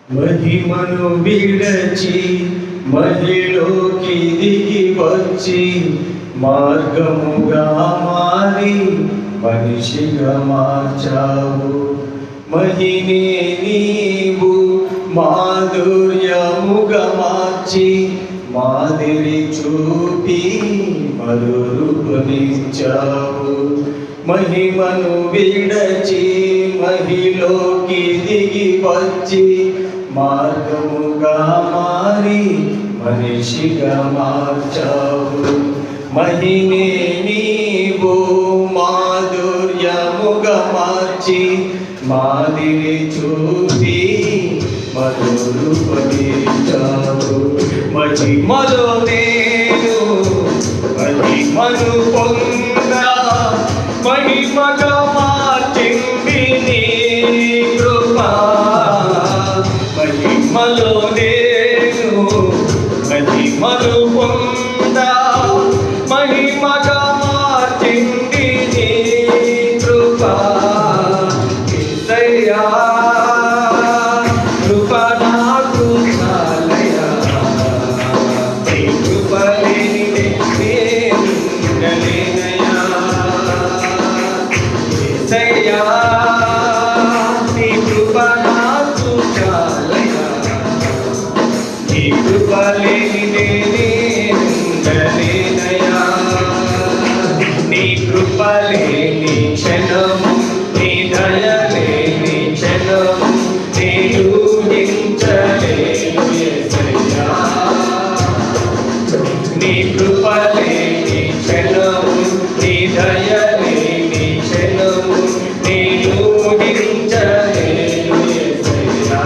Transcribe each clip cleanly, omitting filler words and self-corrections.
మహిమను విడచి మహిలోకి దిగి వచ్చి మార్గముగా మారి మనిషిగా మార్చావు. మహినే నీవు మాధుర్యముగా మార్చి మాదిరి చూపి మరురూపమిచ్చావు. మహిమను విడచి మహిలోకి దిగి వచ్చి మార్గముగా మారి మనిషిగా మార్చావు. మహినే నీవు మాధుర్యముగా మార్చి మాదిరి చూపి మరురూపమిచ్చావు. మహిమలో నేను మహిమను పొందా మహిమగా మార్చింది నీ కృపా. మహిమలో నేను మహిమను పొందా మహిమగా మార్చింది నీ కృపా. యేసయ్యా కృప నాకు చాలయ్యా, నీ కృప లేనిదే నేనుండలేనయ్యా. యేసయ్యా నీ కృప నాకు చాలయ్యా, నీ కృప లేనిదే నేనుండలేనయ్యా. నీ కృప లేని క్షణము నీ దయ లేని క్షణము నేను ఊహించలేను యేసయ్యా. నీ కృప లేని క్షణము నీ దయ లేని క్షణము నేను ఊహించలేను యేసయ్యా.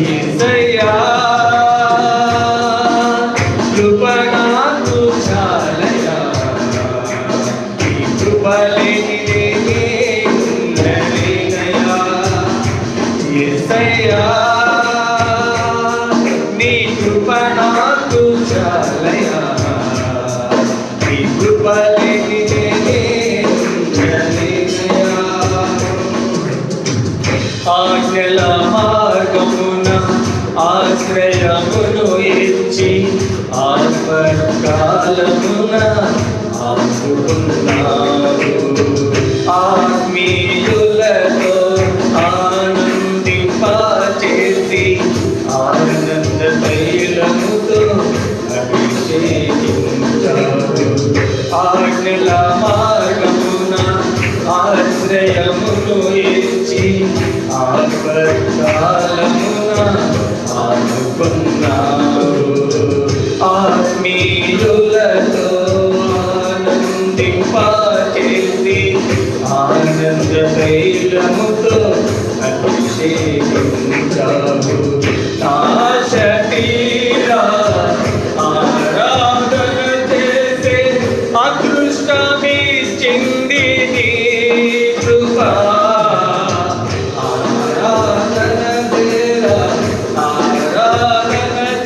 యేసయ్యా కృప నాకు చాలయ్యా, నీ కృప లేనిదే నేనుండలేనయ్యా. యేసయ్యా నీ కృప నాకు చాలయ్యా, నీ కృప లేనిదే నేనుండలేనయ్యా. ఆజ్ఞల మార్గమున ఆశ్రయమును ఇచ్చి ఆపత్కాలమున ఆదుకున్నావు. ఆత్మీయులతో ఆనందింపచేసి ఆనంద తైలముతో అభిషేకించావు. ఆజ్ఞల మార్గమున ఆశ్రయమును ఇచ్చి ఆపత్కాలమున ఆదుకున్నావు. ఆత్మీయులతో ఆనందింపచేసి ఆనంద తైలముతో అభిషేకించావు. నాశటీరా ఆరాధన చేసే అదృష్టమిచ్చింది నీ కృపా. ఆరాధన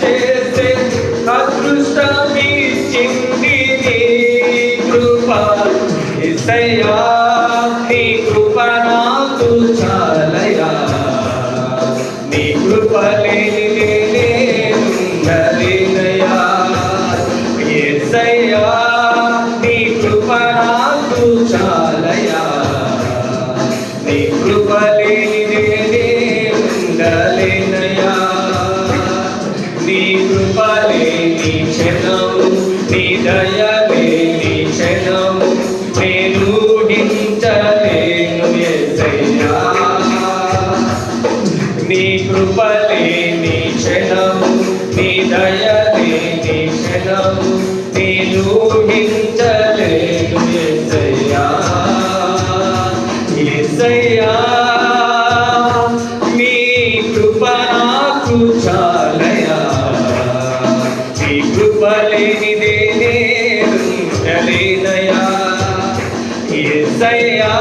చేసే అదృష్టమిచ్చింది నీ కృపా. యేసయ్యా నీ కృప నాకు చాలయ్యా, నీ కృప లేనిదే నేనుండలేనయ్యా. యేసయ్యా నీ కృప నాకు చాలయ్యా, నీ కృప లేనిదే నేనుండలేనయ్యా. నీ కృప లేని క్షణము నీ దయ లేని క్షణము నేను ఊహించలేను యేసయ్యా. నీ కృప లేని క్షణము నీ దయ లేని క్షణము నేను ఊహించలేను యేసయ్యా. యేసయ్యా నీ కృప నాకు చాలయ్యా, నీ కృప లేనిదే నేనుండలేనయ్యా. యేసయ్యా